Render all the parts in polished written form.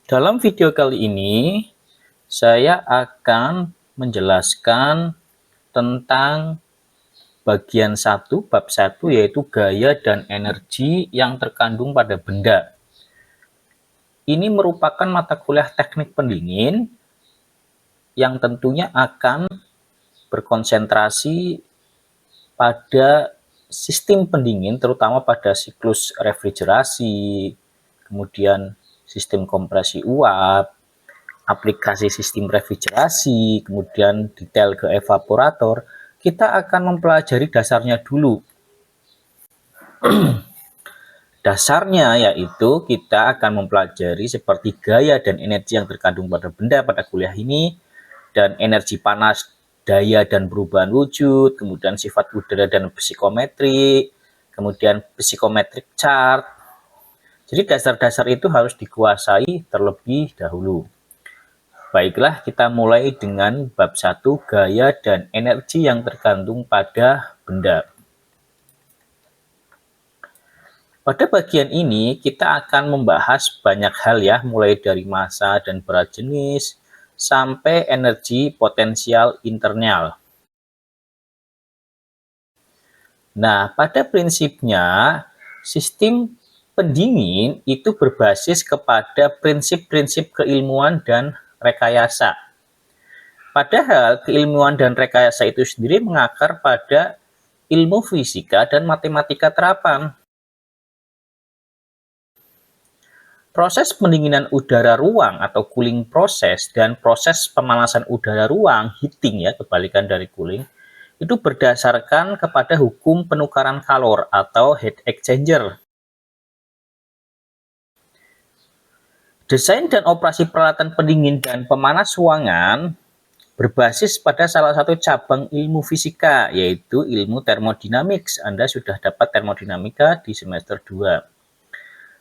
Dalam video kali ini, saya akan menjelaskan tentang bagian 1, bab 1, yaitu gaya dan energi yang terkandung pada benda. Ini merupakan mata kuliah teknik pendingin yang tentunya akan berkonsentrasi pada sistem pendingin, terutama pada siklus refrigerasi, kemudian sistem kompresi uap, aplikasi sistem refrigerasi, kemudian detail ke evaporator. Kita akan mempelajari dasarnya dulu. Dasarnya yaitu kita akan mempelajari seperti gaya dan energi yang terkandung pada benda pada kuliah ini, dan energi panas, daya dan perubahan wujud, kemudian sifat udara dan psikometri, kemudian psikometrik chart. Jadi dasar-dasar itu harus dikuasai terlebih dahulu. Baiklah, kita mulai dengan bab 1, gaya dan energi yang tergantung pada benda. Pada bagian ini, kita akan membahas banyak hal ya, mulai dari massa dan berat jenis, sampai energi potensial internal. Nah, pada prinsipnya, sistem pendingin itu berbasis kepada prinsip-prinsip keilmuan dan rekayasa. Padahal keilmuan dan rekayasa itu sendiri mengakar pada ilmu fisika dan matematika terapan. Proses pendinginan udara ruang atau cooling process dan proses pemanasan udara ruang, heating ya, kebalikan dari cooling, itu berdasarkan kepada hukum penukaran kalor atau heat exchanger. Desain dan operasi peralatan pendingin dan pemanas ruangan berbasis pada salah satu cabang ilmu fisika, yaitu ilmu thermodynamics. Anda sudah dapat termodinamika di semester 2.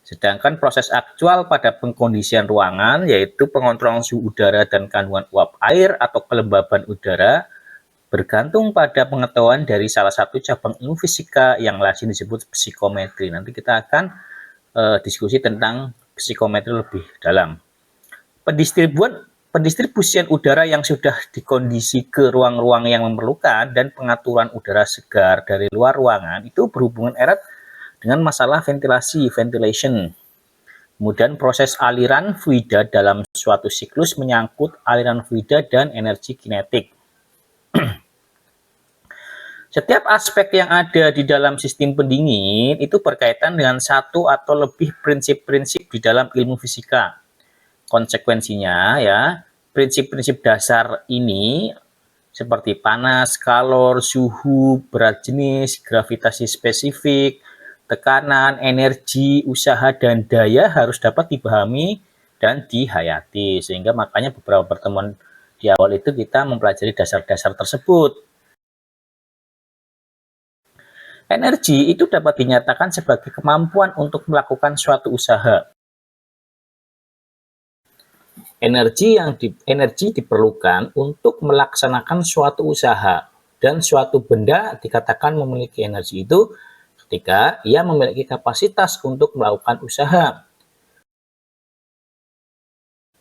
Sedangkan proses aktual pada pengkondisian ruangan, yaitu pengontrolan suhu udara dan kandungan uap air atau kelembaban udara, bergantung pada pengetahuan dari salah satu cabang ilmu fisika yang lazim disebut psikometri. Nanti kita akan diskusi tentang psikometri lebih dalam. Pendistribusian udara yang sudah dikondisi ke ruang-ruang yang memerlukan dan pengaturan udara segar dari luar ruangan itu berhubungan erat dengan masalah ventilasi, ventilation. Kemudian proses aliran fluida dalam suatu siklus menyangkut aliran fluida dan energi kinetik. Setiap aspek yang ada di dalam sistem pendingin itu berkaitan dengan satu atau lebih prinsip-prinsip di dalam ilmu fisika. Konsekuensinya ya, prinsip-prinsip dasar ini seperti panas, kalor, suhu, berat jenis, gravitasi spesifik, tekanan, energi, usaha, dan daya harus dapat dipahami dan dihayati. Sehingga makanya beberapa pertemuan di awal itu kita mempelajari dasar-dasar tersebut. Energi itu dapat dinyatakan sebagai kemampuan untuk melakukan suatu usaha. Energi diperlukan untuk melaksanakan suatu usaha, dan suatu benda dikatakan memiliki energi itu ketika ia memiliki kapasitas untuk melakukan usaha.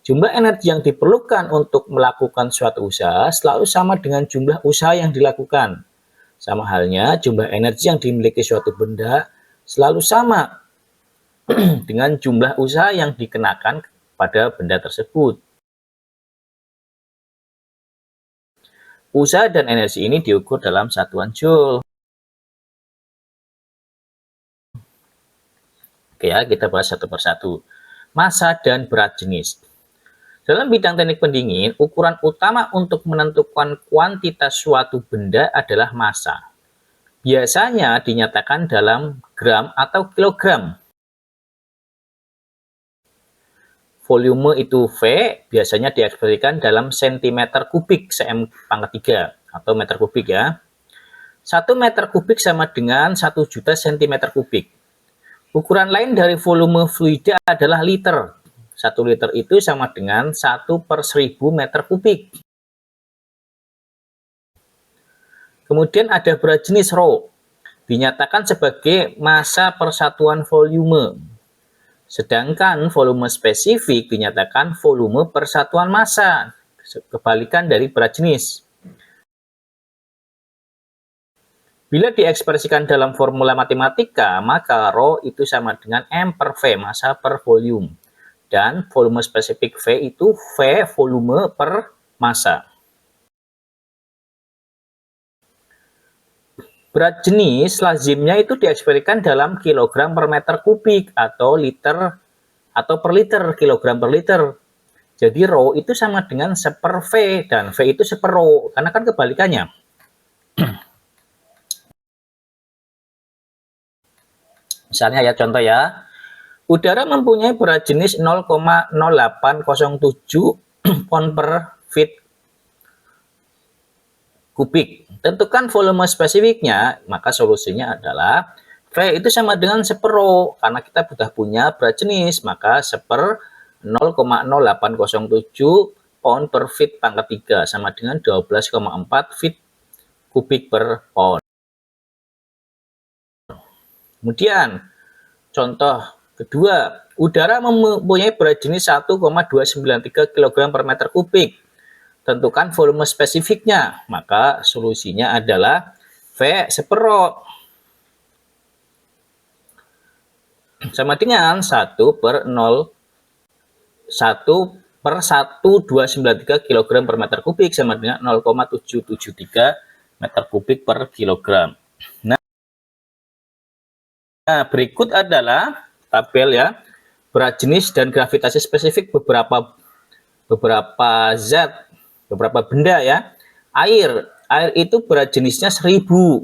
Jumlah energi yang diperlukan untuk melakukan suatu usaha selalu sama dengan jumlah usaha yang dilakukan. Sama halnya, jumlah energi yang dimiliki suatu benda selalu sama dengan jumlah usaha yang dikenakan pada benda tersebut. Usaha dan energi ini diukur dalam satuan joule. Oke ya, kita bahas satu persatu. Massa dan berat jenis. Dalam bidang teknik pendingin, ukuran utama untuk menentukan kuantitas suatu benda adalah massa. Biasanya dinyatakan dalam gram atau kilogram. Volume itu V, biasanya diekspresikan dalam sentimeter kubik cm⁻³ atau meter kubik ya. 1 meter kubik sama dengan 1 juta cm kubik. Ukuran lain dari volume fluida adalah liter. 1 liter itu sama dengan 1/1000 meter kubik. Kemudian ada berat jenis ρ, dinyatakan sebagai massa persatuan volume. Sedangkan volume spesifik dinyatakan volume persatuan massa, kebalikan dari berat jenis. Bila diekspresikan dalam formula matematika, maka Rho itu sama dengan M per V, massa per volume. Dan volume spesifik V itu V volume per massa. Berat jenis lazimnya itu diekspresikan dalam kilogram per meter kubik atau liter atau per liter, kilogram per liter. Jadi Rho itu sama dengan 1 per V dan V itu 1 per Rho, karena kan kebalikannya. Misalnya ya, contoh ya, udara mempunyai berat jenis 0,0807 pound per feet kubik. Tentukan volume spesifiknya, maka solusinya adalah V itu sama dengan 1 per Rho, karena kita sudah punya berat jenis, maka 1 per 0,0807 pound per feet pangkat 3 sama dengan 12,4 feet kubik per pound. Kemudian, contoh kedua, udara mempunyai berat jenis 1,293 kg per meter kubik. Tentukan volume spesifiknya, maka solusinya adalah V 1 per Rho sama dengan 1 per 1293 kg per meter kubik sama dengan 0,773 meter kubik per kilogram. Nah, berikut adalah tabel ya, berat jenis dan gravitasi spesifik beberapa zat, beberapa benda ya. Air itu berat jenisnya 1000.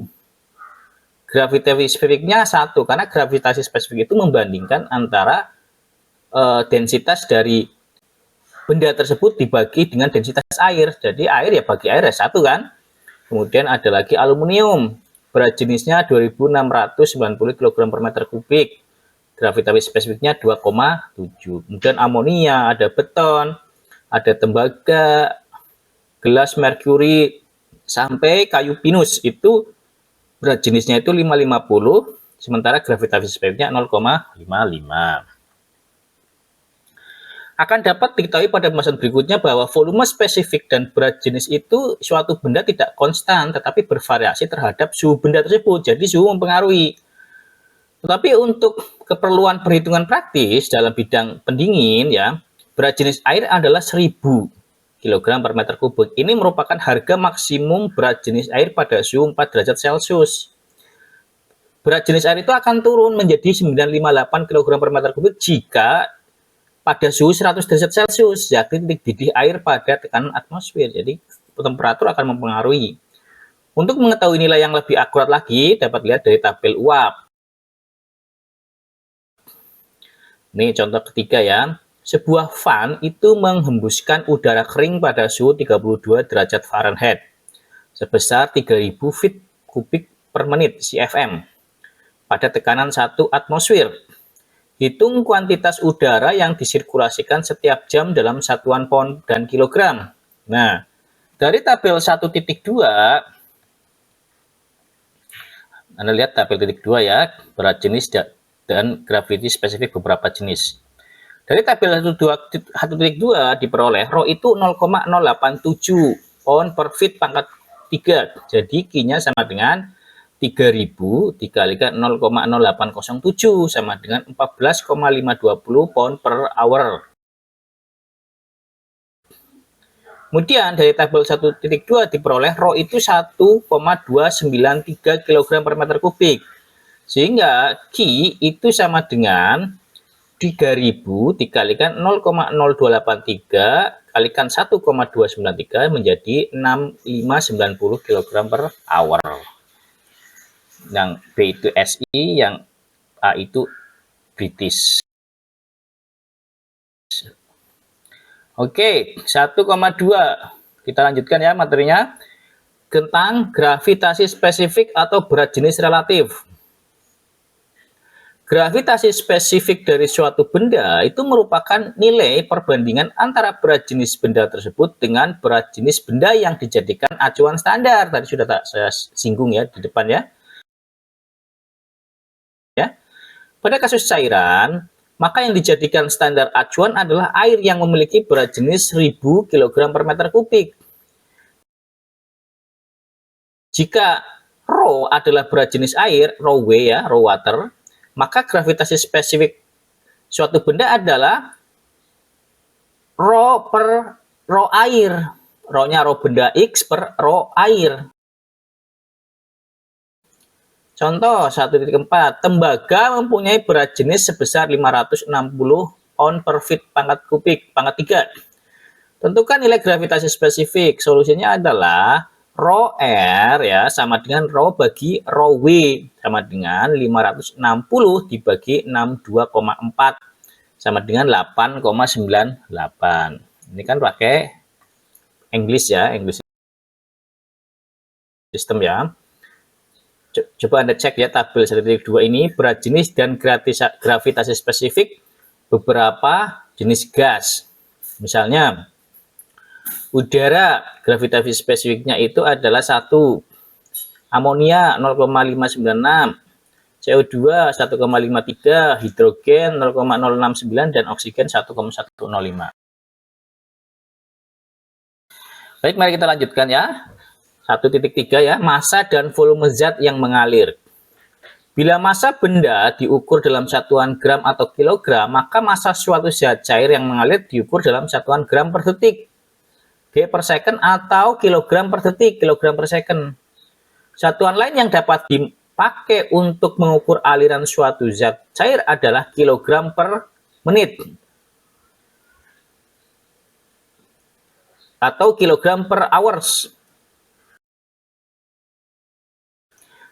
Gravitasi spesifiknya 1, karena gravitasi spesifik itu membandingkan antara densitas dari benda tersebut dibagi dengan densitas air. Jadi air ya bagi air ya 1 kan. Kemudian ada lagi aluminium. Berat jenisnya 2690 kg per meter kubik. Gravitasi spesifiknya 2,7. Kemudian amonia, ada beton, ada tembaga, gelas merkuri, sampai kayu pinus. Itu berat jenisnya itu 550, sementara gravitasi spesifiknya 0,55. Akan dapat diketahui pada pembahasan berikutnya bahwa volume spesifik dan berat jenis itu suatu benda tidak konstan, tetapi bervariasi terhadap suhu benda tersebut. Jadi suhu mempengaruhi. Tetapi untuk keperluan perhitungan praktis dalam bidang pendingin ya, berat jenis air adalah 1000 kg per meter kubik. Ini merupakan harga maksimum berat jenis air pada suhu 4 derajat Celcius. Berat jenis air itu akan turun menjadi 958 kg per meter kubik jika pada suhu 100 derajat Celcius, yakni titik didih air pada tekanan atmosfer. Jadi temperatur akan mempengaruhi. Untuk mengetahui nilai yang lebih akurat lagi, dapat lihat dari tabel uap. Ini contoh ketiga ya. Sebuah fan itu menghembuskan udara kering pada suhu 32 derajat Fahrenheit sebesar 3000 feet kubik per menit (CFM) pada tekanan 1 atmosfer. Hitung kuantitas udara yang disirkulasikan setiap jam dalam satuan pound dan kilogram. Nah, dari tabel 1.2, Anda lihat tabel titik 2 ya, berat jenis dan gravity spesifik beberapa jenis. Dari tabel 1.2 diperoleh Rho itu 0,087 pound per feet pangkat 3. Jadi Q-nya sama dengan 3000 dikalikan 0,0807 sama dengan 14,520 pound per hour. Kemudian dari tabel 1.2 diperoleh Rho itu 1,293 kg per meter kubik. Sehingga Q itu sama dengan 3000 dikalikan 0,0283 kalikan 1,293 menjadi 6590 kg per hour. Yang B itu SI, yang A itu British. Oke, 1,2. Kita lanjutkan ya materinya. Tentang gravitasi spesifik atau berat jenis relatif. Gravitasi spesifik dari suatu benda itu merupakan nilai perbandingan antara berat jenis benda tersebut dengan berat jenis benda yang dijadikan acuan standar. Tadi sudah saya singgung ya di depan ya. Pada kasus cairan, maka yang dijadikan standar acuan adalah air yang memiliki berat jenis 1000 kg per meter kubik. Jika Rho adalah berat jenis air, Rho W ya, Rho water, maka gravitasi spesifik suatu benda adalah Rho per Rho air. Rho-nya Rho benda X per Rho air. Contoh 1.4, tembaga mempunyai berat jenis sebesar 560 pound per feet pangkat kubik, pangkat 3. Tentukan nilai gravitasi spesifik. Solusinya adalah Rho R ya sama dengan Rho bagi Rho W sama dengan 560 dibagi 62,4 sama dengan 8,98. Ini kan pakai English ya, English system ya. Coba Anda cek ya tabel 1.2 ini berat jenis dan gravitasi spesifik beberapa jenis gas. Misalnya udara gravitasi spesifiknya itu adalah 1, amonia 0,596, CO2 1,53, hidrogen 0,069 dan oksigen 1,105. Baik, mari kita lanjutkan ya. 1.3 ya, massa dan volume zat yang mengalir. Bila massa benda diukur dalam satuan gram atau kilogram, maka massa suatu zat cair yang mengalir diukur dalam satuan gram per detik, G per second atau kilogram per detik, kilogram per second. Satuan lain yang dapat dipakai untuk mengukur aliran suatu zat cair adalah kilogram per menit atau kilogram per hours.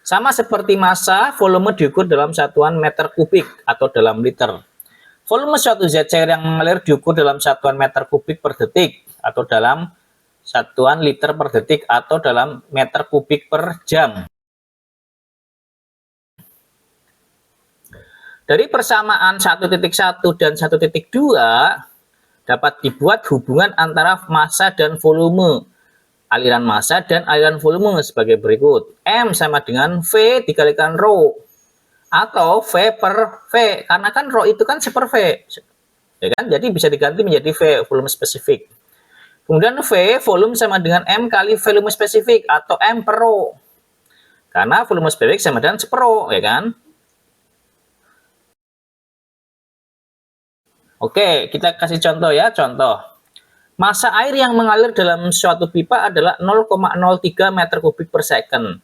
Sama seperti massa, volume diukur dalam satuan meter kubik atau dalam liter. Volume suatu zat cair yang mengalir diukur dalam satuan meter kubik per detik atau dalam satuan liter per detik atau dalam meter kubik per jam. Dari persamaan 1.1 dan 1.2 dapat dibuat hubungan antara massa dan volume. Aliran massa dan aliran volume sebagai berikut. M sama dengan V dikalikan Rho. Atau V per V. Karena kan Rho itu kan seper V. Ya kan? Jadi bisa diganti menjadi V, volume spesifik. Kemudian V, volume sama dengan M kali volume spesifik. Atau M per Rho. Karena volume spesifik sama dengan seper Rho. Ya kan? Oke, kita kasih contoh ya. Contoh. Massa air yang mengalir dalam suatu pipa adalah 0,03 meter kubik per second.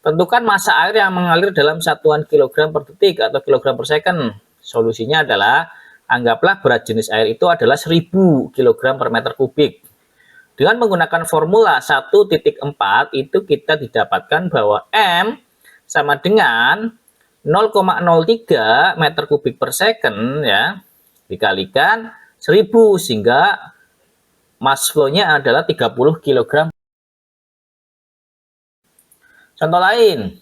Tentukan massa air yang mengalir dalam satuan kilogram per detik atau kilogram per second. Solusinya adalah, anggaplah berat jenis air itu adalah 1000 kg per meter kubik. Dengan menggunakan formula 1.4 itu kita didapatkan bahwa M sama dengan 0,03 meter kubik per second ya, dikalikan 1000 sehingga mass flow-nya adalah 30 kg. Contoh lain.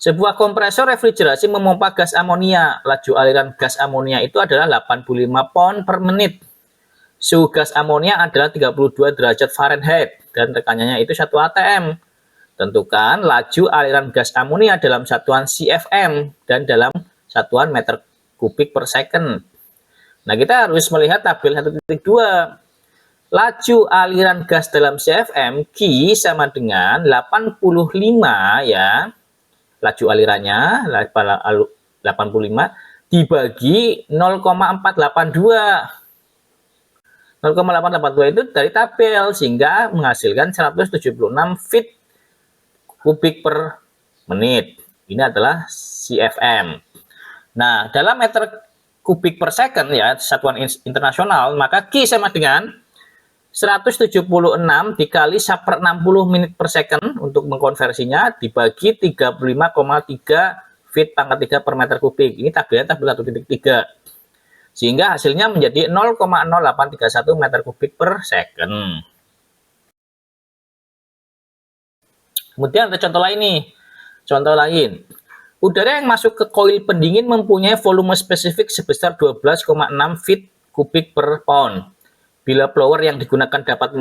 Sebuah kompresor refrigerasi memompa gas amonia. Laju aliran gas amonia itu adalah 85 pound per menit. Suhu gas amonia adalah 32 derajat Fahrenheit dan tekanannya itu 1 atm. Tentukan laju aliran gas amonia dalam satuan CFM dan dalam satuan meter kubik per second. Nah, kita harus melihat tabel 1.2. Laju aliran gas dalam CFM Q sama dengan 85 ya. Laju alirannya 85 dibagi 0,482. 0,882 itu dari tabel sehingga menghasilkan 176 feet kubik per menit. Ini adalah CFM. Nah, dalam meter kubik per second ya, satuan internasional, maka Q sama dengan 176 dikali 1/60 menit per second untuk mengkonversinya dibagi 35,3 feet pangkat 3 per meter kubik. Ini tabelnya tabel 1.3. Sehingga hasilnya menjadi 0,0831 meter kubik per second. Kemudian ada contoh lain nih. Contoh lain. Udara yang masuk ke koil pendingin mempunyai volume spesifik sebesar 12,6 feet kubik per pound. Bila blower yang digunakan dapat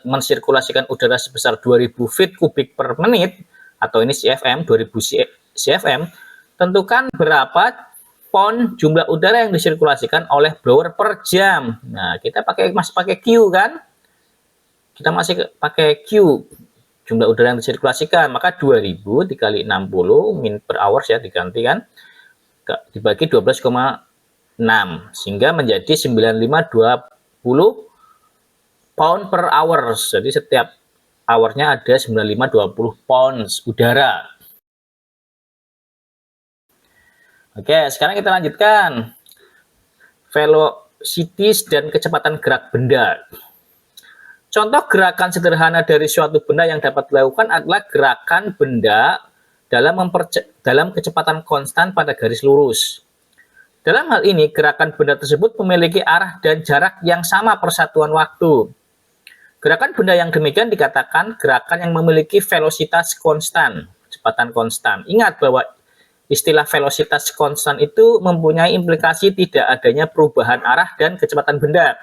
mensirkulasikan udara sebesar 2000 feet kubik per menit, atau ini CFM, 2000 CFM, tentukan berapa pound jumlah udara yang disirkulasikan oleh blower per jam. Nah, kita masih pakai Q kan? Kita masih pakai Q, jumlah udara yang disirkulasikan, maka 2000 dikali 60 min per hours ya, diganti kan, dibagi 12,6 sehingga menjadi 9520 pound per hours. Jadi setiap hournya ada 9520 pounds udara. Oke, sekarang kita lanjutkan velocities dan kecepatan gerak benda. Contoh gerakan sederhana dari suatu benda yang dapat dilakukan adalah gerakan benda dalam kecepatan konstan pada garis lurus. Dalam hal ini, gerakan benda tersebut memiliki arah dan jarak yang sama per satuan waktu. Gerakan benda yang demikian dikatakan gerakan yang memiliki velositas konstan, kecepatan konstan. Ingat bahwa istilah velositas konstan itu mempunyai implikasi tidak adanya perubahan arah dan kecepatan benda.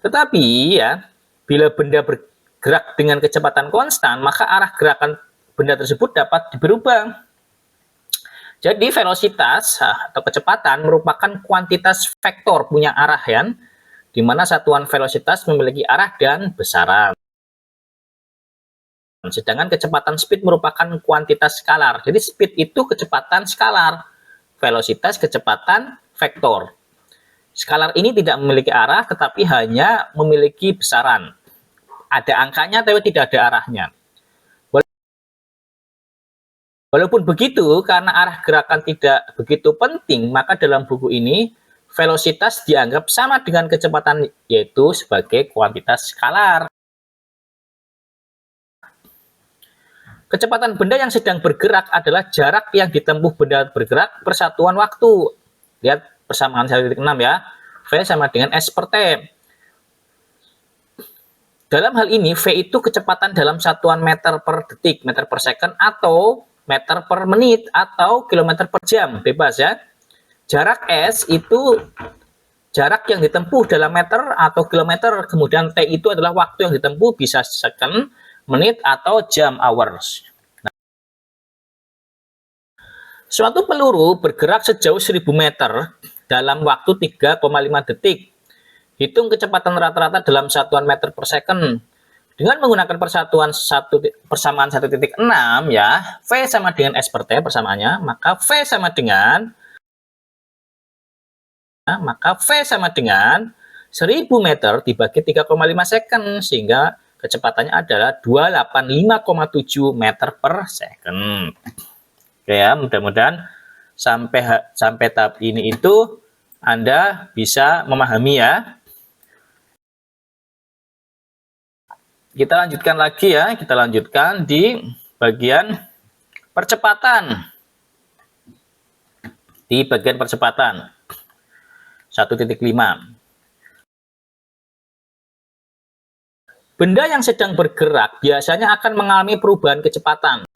Tetapi ya, bila benda bergerak dengan kecepatan konstan, maka arah gerakan benda tersebut dapat berubah. Jadi velositas atau kecepatan merupakan kuantitas vektor punya arah ya, di mana satuan velositas memiliki arah dan besaran. Sedangkan kecepatan speed merupakan kuantitas skalar. Jadi speed itu kecepatan skalar, velositas kecepatan vektor. Skalar ini tidak memiliki arah, tetapi hanya memiliki besaran. Ada angkanya, tapi tidak ada arahnya. Walaupun begitu, karena arah gerakan tidak begitu penting, maka dalam buku ini, velositas dianggap sama dengan kecepatan, yaitu sebagai kuantitas skalar. Kecepatan benda yang sedang bergerak adalah jarak yang ditempuh benda bergerak per satuan waktu. Lihat persamaan 1.6 ya. V sama dengan S per T. Dalam hal ini, V itu kecepatan dalam satuan meter per detik, meter per second, atau meter per menit, atau kilometer per jam, bebas ya. Jarak S itu jarak yang ditempuh dalam meter atau kilometer, kemudian T itu adalah waktu yang ditempuh, bisa second, menit, atau jam, hours. Nah, suatu peluru bergerak sejauh 1000 meter dalam waktu 3,5 detik. Hitung kecepatan rata-rata dalam satuan meter per second. Dengan menggunakan persamaan 1.6 ya, V sama dengan S per T persamaannya, maka V sama dengan 1000 meter dibagi 3,5 second, sehingga kecepatannya adalah 285,7 meter per second. Oke ya, mudah-mudahan sampai tahap ini itu Anda bisa memahami ya. Kita lanjutkan lagi ya, kita lanjutkan di bagian percepatan. Di bagian percepatan 1.5. Benda yang sedang bergerak biasanya akan mengalami perubahan kecepatan.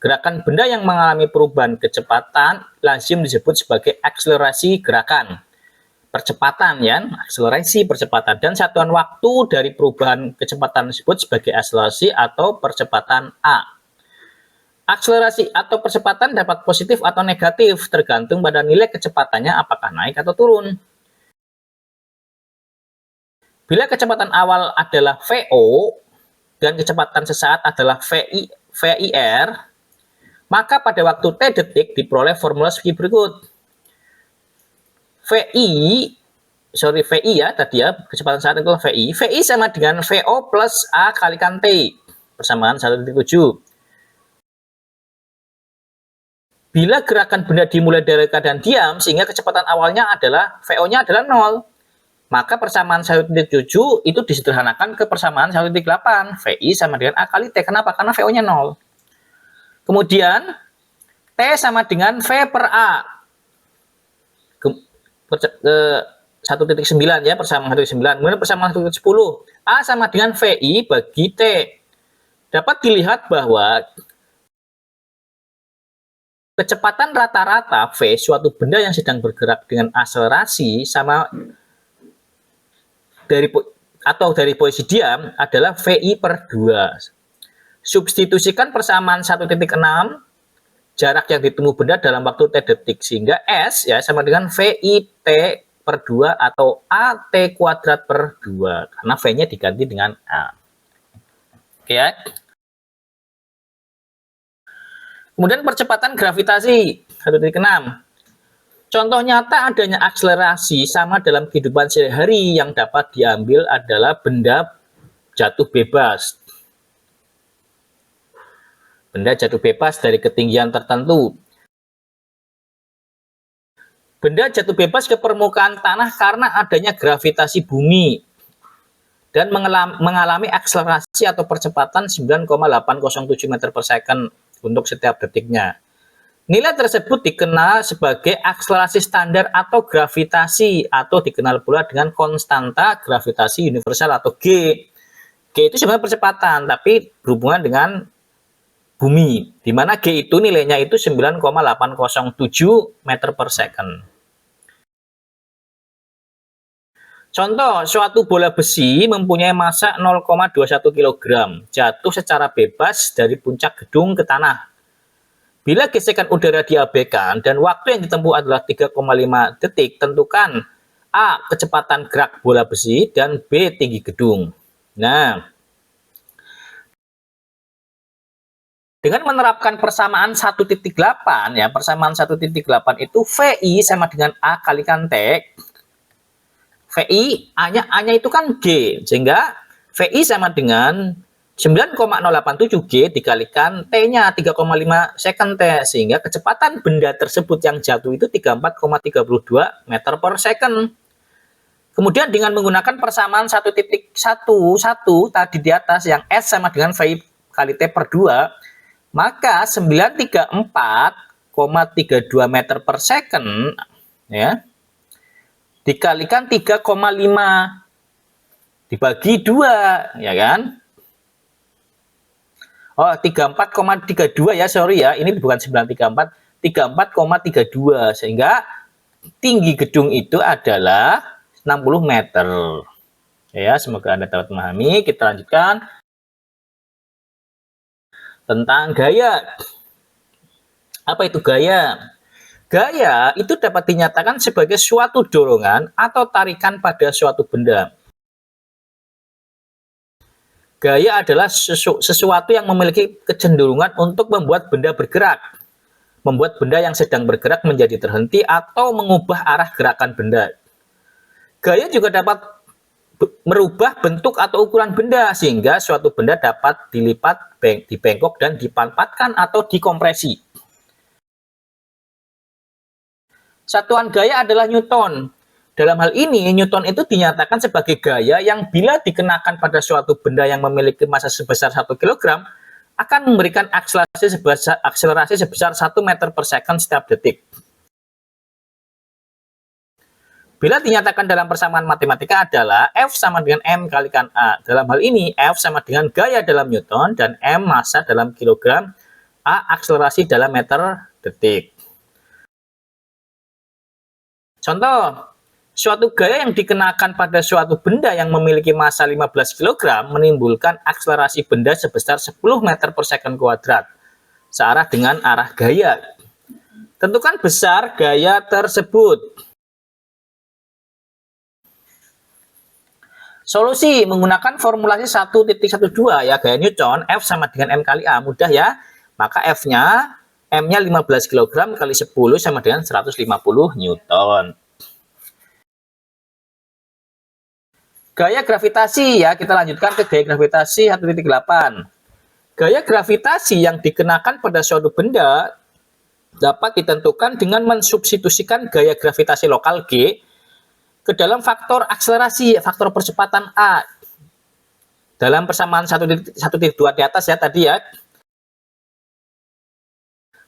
Gerakan benda yang mengalami perubahan kecepatan lazim disebut sebagai akselerasi gerakan. Percepatan ya, akselerasi percepatan, dan satuan waktu dari perubahan kecepatan disebut sebagai akselerasi atau percepatan A. Akselerasi atau percepatan dapat positif atau negatif tergantung pada nilai kecepatannya apakah naik atau turun. Bila kecepatan awal adalah VO dan kecepatan sesaat adalah VIR, maka pada waktu T detik diperoleh formula seperti berikut. VI ya tadi ya, kecepatan saat itu VI. VI sama dengan VO plus A kalikan T, persamaan 1.7. Bila gerakan benda dimulai dari keadaan diam, sehingga kecepatan awalnya adalah VO-nya adalah 0, maka persamaan 1.7 itu disederhanakan ke persamaan 1.8. VI sama dengan A kali T. Kenapa? Karena VO-nya 0. Kemudian T sama dengan V per A. 1.9 ya, persamaan 1.9. Kemudian persamaan 1.10. A sama dengan VI bagi T. Dapat dilihat bahwa kecepatan rata-rata V suatu benda yang sedang bergerak dengan akselerasi sama dari posisi diam adalah VI per 2. Substitusikan persamaan 1.6 jarak yang ditempuh benda dalam waktu T detik. Sehingga S ya sama dengan VIT per 2 atau AT kuadrat per 2. Karena V-nya diganti dengan A. Oke ya. Kemudian percepatan gravitasi 1.6. Contoh nyata adanya akselerasi sama dalam kehidupan sehari-hari yang dapat diambil adalah benda jatuh bebas. Benda jatuh bebas dari ketinggian tertentu. Benda jatuh bebas ke permukaan tanah karena adanya gravitasi bumi dan mengalami akselerasi atau percepatan 9,807 meter per second untuk setiap detiknya. Nilai tersebut dikenal sebagai akselerasi standar atau gravitasi, atau dikenal pula dengan konstanta gravitasi universal atau G. G itu sebenarnya percepatan, tapi berhubungan dengan bumi, di mana G itu nilainya itu 9,807 meter per second. Contoh, suatu bola besi mempunyai massa 0,21 kg, jatuh secara bebas dari puncak gedung ke tanah. Bila gesekan udara diabaikan dan waktu yang ditempuh adalah 3,5 detik, tentukan A. kecepatan gerak bola besi dan B. tinggi gedung. Nah, dengan menerapkan persamaan 1.8 ya, persamaan 1.8 itu VI sama dengan A kalikan T. VI A-nya itu kan G, sehingga VI sama dengan 9,087 G dikalikan T-nya 3,5 second T, sehingga kecepatan benda tersebut yang jatuh itu 34,32 meter per second. Kemudian dengan menggunakan persamaan 1.11 tadi di atas yang S sama dengan VI kali T per 2, maka 934,32 meter per second ya dikalikan 3,5 dibagi 2 ya kan. Oh, 34,32 ya, sorry ya, ini bukan 934, 34,32, sehingga tinggi gedung itu adalah 60 meter. Ya, semoga Anda dapat memahami. Kita lanjutkan tentang gaya. Apa itu gaya? Gaya itu dapat dinyatakan sebagai suatu dorongan atau tarikan pada suatu benda. Gaya adalah sesuatu yang memiliki kecenderungan untuk membuat benda bergerak, membuat benda yang sedang bergerak menjadi terhenti atau mengubah arah gerakan benda. Gaya juga dapat merubah bentuk atau ukuran benda, sehingga suatu benda dapat dilipat, dibengkok, dan dipanjatkan atau dikompresi. Satuan gaya adalah Newton. Dalam hal ini, Newton itu dinyatakan sebagai gaya yang bila dikenakan pada suatu benda yang memiliki massa sebesar 1 kg, akan memberikan akselerasi sebesar 1 meter per second setiap detik. Bila dinyatakan dalam persamaan matematika adalah F sama dengan M kalikan A. Dalam hal ini, F sama dengan gaya dalam Newton dan M massa dalam kilogram, A akselerasi dalam meter detik. Contoh, suatu gaya yang dikenakan pada suatu benda yang memiliki massa 15 kg menimbulkan akselerasi benda sebesar 10 meter per second kuadrat, searah dengan arah gaya. Tentukan besar gaya tersebut. Solusi menggunakan formulasi 1.12 ya, gaya Newton, F sama dengan M kali A. Mudah ya, maka F-nya, M-nya 15 kg kali 10 sama dengan 150 Newton. Gaya gravitasi ya, kita lanjutkan ke gaya gravitasi 1.8. Gaya gravitasi yang dikenakan pada suatu benda dapat ditentukan dengan mensubstitusikan gaya gravitasi lokal G ke dalam faktor akselerasi, faktor percepatan A. Dalam persamaan 1.2 di atas ya tadi ya.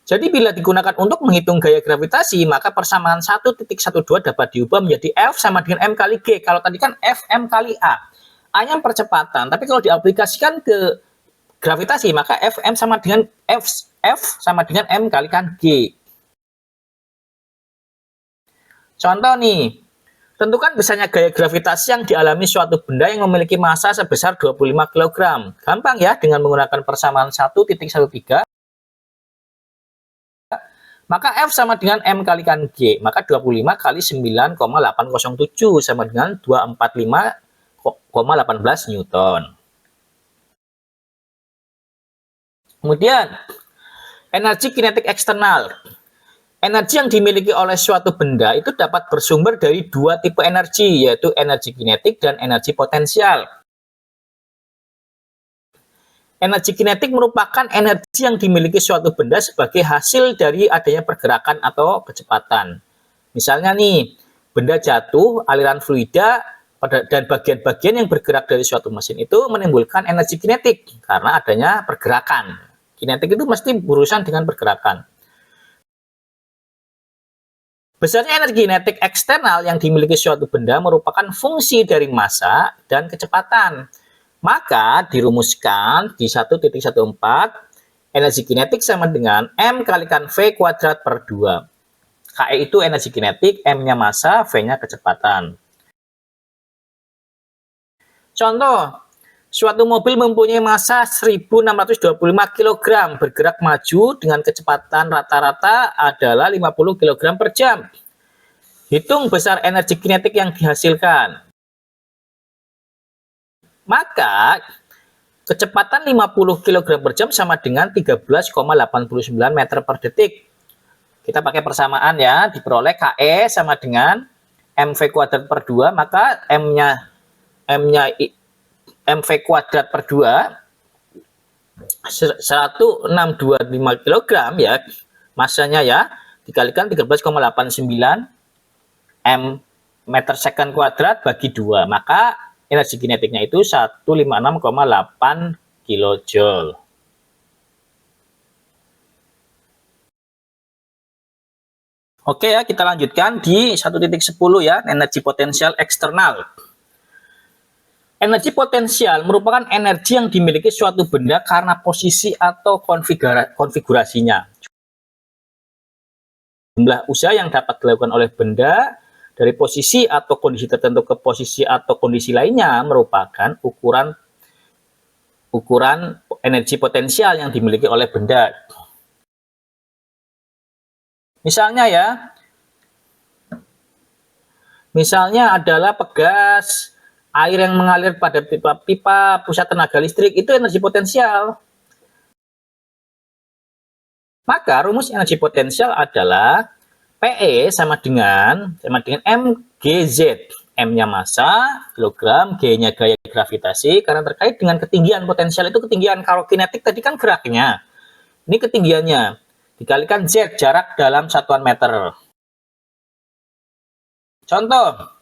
Jadi bila digunakan untuk menghitung gaya gravitasi, maka persamaan 1.12 dapat diubah menjadi F sama dengan M kali G. Kalau tadi kan Fm kali A. A-nya percepatan, tapi kalau diaplikasikan ke gravitasi, maka Fm sama dengan F sama dengan M kalikan G. Contoh nih, tentukan besarnya gaya gravitasi yang dialami suatu benda yang memiliki massa sebesar 25 kg. Gampang ya, dengan menggunakan persamaan 1.13 Maka F sama dengan M kalikan G. Maka 25 kali 9,807 sama dengan 245,18 Newton. Kemudian, energi kinetik eksternal. Energi yang dimiliki oleh suatu benda itu dapat bersumber dari dua tipe energi, yaitu energi kinetik dan energi potensial. Energi kinetik merupakan energi yang dimiliki suatu benda sebagai hasil dari adanya pergerakan atau kecepatan. Misalnya nih, benda jatuh, aliran fluida, dan bagian-bagian yang bergerak dari suatu mesin itu menimbulkan energi kinetik karena adanya pergerakan. Kinetik itu mesti berurusan dengan pergerakan. Besarnya energi kinetik eksternal yang dimiliki suatu benda merupakan fungsi dari massa dan kecepatan. Maka dirumuskan di 1.14 energi kinetik sama dengan M kalikan V kuadrat per 2. KE itu energi kinetik, M-nya massa, V-nya kecepatan. Contoh, suatu mobil mempunyai massa 1625 kg bergerak maju dengan kecepatan rata-rata adalah 50 kg per jam. Hitung besar energi kinetik yang dihasilkan. Maka, kecepatan 50 kg per jam sama dengan 13,89 meter per detik. Kita pakai persamaan ya, diperoleh KE sama dengan MV kuadrat per 2, maka MV kuadrat per 2, 1625 kg ya, masanya ya, dikalikan 13,89 M meter second kuadrat bagi 2, maka energi kinetiknya itu 156,8 kilojoule. Oke ya, kita lanjutkan di 1.10 ya, energi potensial eksternal. Energi potensial merupakan energi yang dimiliki suatu benda karena posisi atau konfigurasinya. Jumlah usaha yang dapat dilakukan oleh benda dari posisi atau kondisi tertentu ke posisi atau kondisi lainnya merupakan ukuran energi potensial yang dimiliki oleh benda. Misalnya adalah pegas air yang mengalir pada pipa pusat tenaga listrik, itu energi potensial. Maka rumus energi potensial adalah PE sama dengan MGZ. M-nya massa, kilogram, G-nya gaya gravitasi, karena terkait dengan ketinggian. Potensial itu ketinggian, kalau kinetik tadi kan geraknya. Ini ketinggiannya, dikalikan Z, jarak dalam satuan meter. Contoh,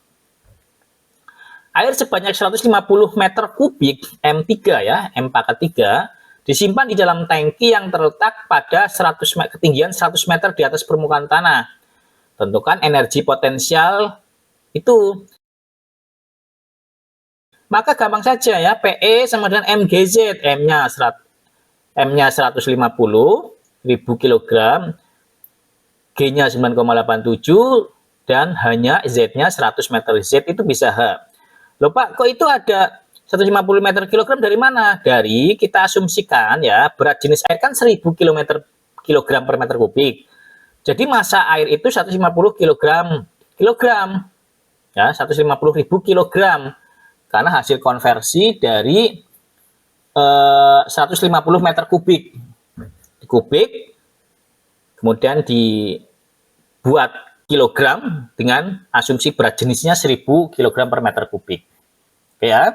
air sebanyak 150 meter kubik, M3 ya, M pangkat 3, disimpan di dalam tangki yang terletak pada ketinggian 100 meter di atas permukaan tanah. Tentukan energi potensial itu. Maka gampang saja ya, PE sama dengan MGZ, M-nya 150.000 kg, G-nya 9,87, dan H-nya Z-nya 100 meter. Z itu bisa H. Loh Pak, kok itu ada 150 meter kilogram dari mana? Dari kita asumsikan ya, berat jenis air kan 1000 kilogram per meter kubik. Jadi massa air itu 150 kilogram. Ya, 150.000 kilogram. Karena hasil konversi dari 150 meter kubik. Kubik, kemudian dibuat kilogram dengan asumsi berat jenisnya 1000 kg per meter kubik. Oke ya.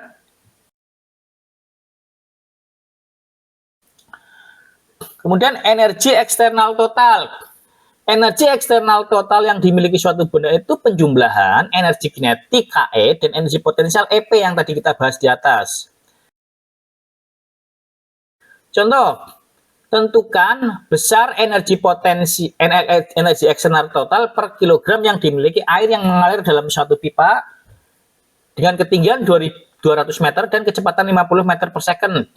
Kemudian energi eksternal total. Energi eksternal total yang dimiliki suatu benda itu penjumlahan energi kinetik KE dan energi potensial EP yang tadi kita bahas di atas. Contoh, tentukan besar energi eksternal total per kilogram yang dimiliki air yang mengalir dalam suatu pipa dengan ketinggian 200 meter dan kecepatan 50 meter per second.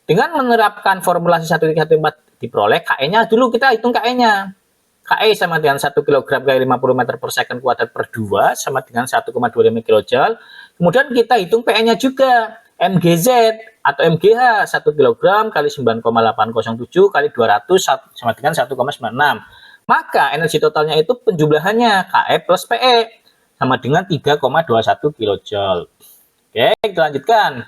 Dengan menerapkan formulasi 1.14 diperoleh KE-nya dulu, kita hitung KE-nya. KE sama dengan 1 kg kali 50 meter per second kuadrat per 2 sama dengan 1,25 kJ. Kemudian kita hitung PE-nya juga. MGZ atau MGH 1 kg kali 9,807 kali 200 sama dengan 1,96. Maka energi totalnya itu penjumlahannya KE plus PE sama dengan 3,21 kJ. Oke, kita lanjutkan.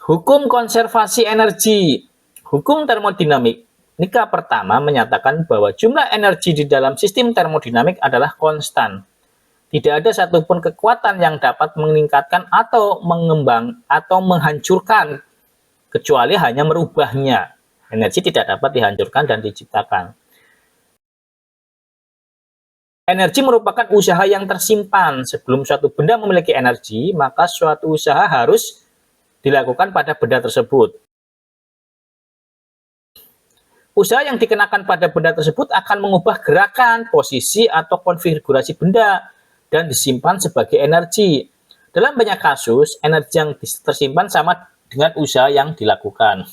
Hukum konservasi energi. Hukum termodinamika pertama menyatakan bahwa jumlah energi di dalam sistem termodinamik adalah konstan. Tidak ada satupun kekuatan yang dapat meningkatkan atau menghancurkan, kecuali hanya merubahnya. Energi tidak dapat dihancurkan dan diciptakan. Energi merupakan usaha yang tersimpan. Sebelum suatu benda memiliki energi, maka suatu usaha harus dilakukan pada benda tersebut. Usaha yang dikenakan pada benda tersebut akan mengubah gerakan, posisi, atau konfigurasi benda dan disimpan sebagai energi. Dalam banyak kasus, energi yang tersimpan sama dengan usaha yang dilakukan.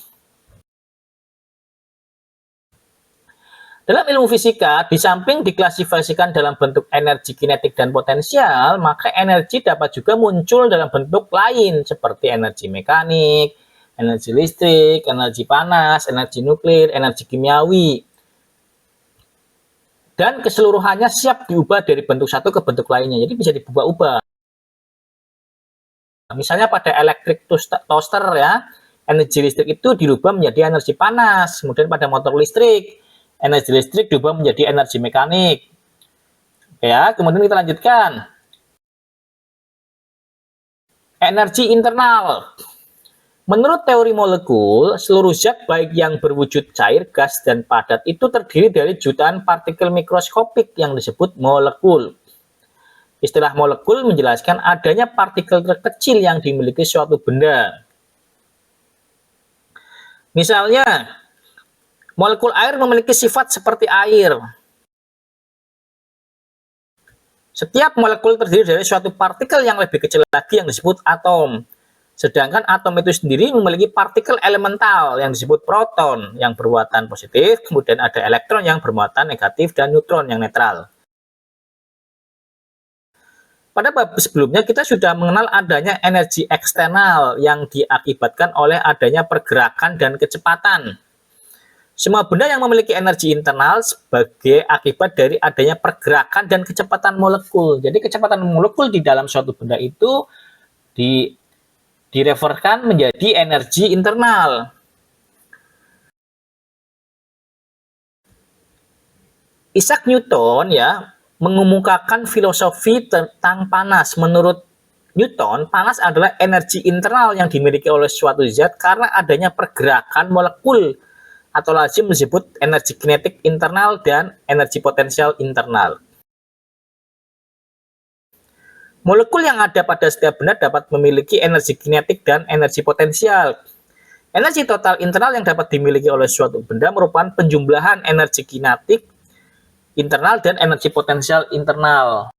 Dalam ilmu fisika, di samping diklasifikasikan dalam bentuk energi kinetik dan potensial, maka energi dapat juga muncul dalam bentuk lain seperti energi mekanik, energi listrik, energi panas, energi nuklir, energi kimiawi. Dan keseluruhannya siap diubah dari bentuk satu ke bentuk lainnya. Jadi bisa diubah-ubah. Misalnya pada elektrik toaster ya, energi listrik itu dirubah menjadi energi panas. Kemudian pada motor listrik, energi listrik diubah menjadi energi mekanik. Ya, kemudian kita lanjutkan. Energi internal. Menurut teori molekul, seluruh zat baik yang berwujud cair, gas, dan padat itu terdiri dari jutaan partikel mikroskopik yang disebut molekul. Istilah molekul menjelaskan adanya partikel terkecil yang dimiliki suatu benda. Misalnya, molekul air memiliki sifat seperti air. Setiap molekul terdiri dari suatu partikel yang lebih kecil lagi yang disebut atom. Sedangkan atom itu sendiri memiliki partikel elemental yang disebut proton yang bermuatan positif, kemudian ada elektron yang bermuatan negatif, dan neutron yang netral. Pada bab sebelumnya kita sudah mengenal adanya energi eksternal yang diakibatkan oleh adanya pergerakan dan kecepatan. Semua benda yang memiliki energi internal sebagai akibat dari adanya pergerakan dan kecepatan molekul. Jadi kecepatan molekul di dalam suatu benda itu direferkan menjadi energi internal. Isaac Newton ya mengemukakan filosofi tentang panas. Menurut Newton, panas adalah energi internal yang dimiliki oleh suatu zat karena adanya pergerakan molekul, atau lazim disebut energi kinetik internal dan energi potensial internal. Molekul yang ada pada setiap benda dapat memiliki energi kinetik dan energi potensial. Energi total internal yang dapat dimiliki oleh suatu benda merupakan penjumlahan energi kinetik internal dan energi potensial internal.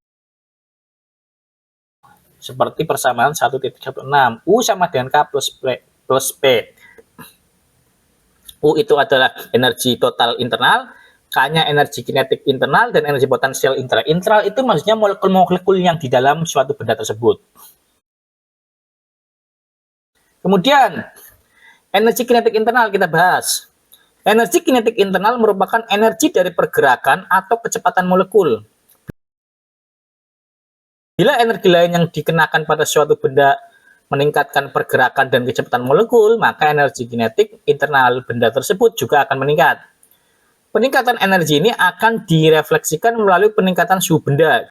Seperti persamaan 1.16, U sama dengan K plus P. U itu adalah energi total internal, K-nya energi kinetik internal, dan energi potensial internal. Internal itu maksudnya molekul-molekul yang di dalam suatu benda tersebut. Kemudian, energi kinetik internal kita bahas. Energi kinetik internal merupakan energi dari pergerakan atau kecepatan molekul. Bila energi lain yang dikenakan pada suatu benda meningkatkan pergerakan dan kecepatan molekul, maka energi kinetik internal benda tersebut juga akan meningkat. Peningkatan energi ini akan direfleksikan melalui peningkatan suhu benda.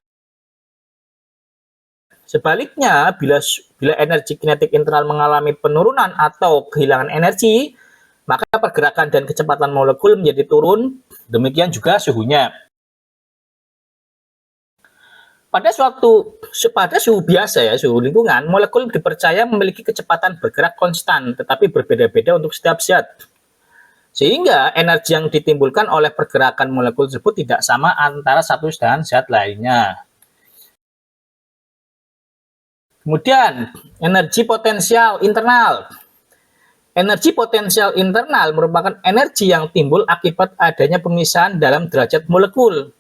Sebaliknya, bila energi kinetik internal mengalami penurunan atau kehilangan energi, maka pergerakan dan kecepatan molekul menjadi turun, demikian juga suhunya. Pada suhu biasa ya, suhu lingkungan, molekul dipercaya memiliki kecepatan bergerak konstan, tetapi berbeda-beda untuk setiap zat. Sehingga energi yang ditimbulkan oleh pergerakan molekul tersebut tidak sama antara satu dan zat lainnya. Kemudian, energi potensial internal. Energi potensial internal merupakan energi yang timbul akibat adanya pemisahan dalam derajat molekul.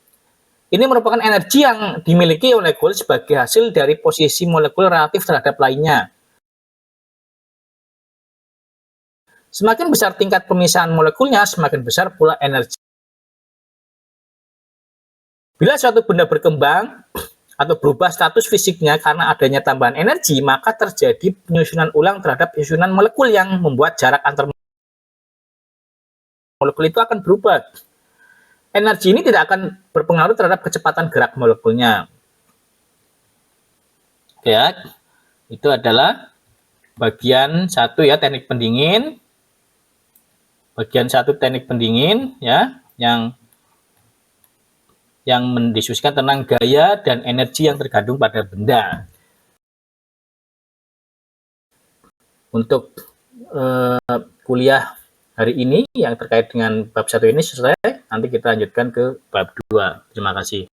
Ini merupakan energi yang dimiliki oleh molekul sebagai hasil dari posisi molekul relatif terhadap lainnya. Semakin besar tingkat pemisahan molekulnya, semakin besar pula energi. Bila suatu benda berkembang atau berubah status fisiknya karena adanya tambahan energi, maka terjadi penyusunan ulang terhadap susunan molekul yang membuat jarak antar molekul itu akan berubah. Energi ini tidak akan berpengaruh terhadap kecepatan gerak molekulnya. Ya, itu adalah bagian 1 ya, teknik pendingin. Bagian 1 teknik pendingin ya, yang mendiskusikan tentang gaya dan energi yang tergantung pada benda. Untuk kuliah hari ini yang terkait dengan bab 1 ini selesai, nanti kita lanjutkan ke bab 2. Terima kasih.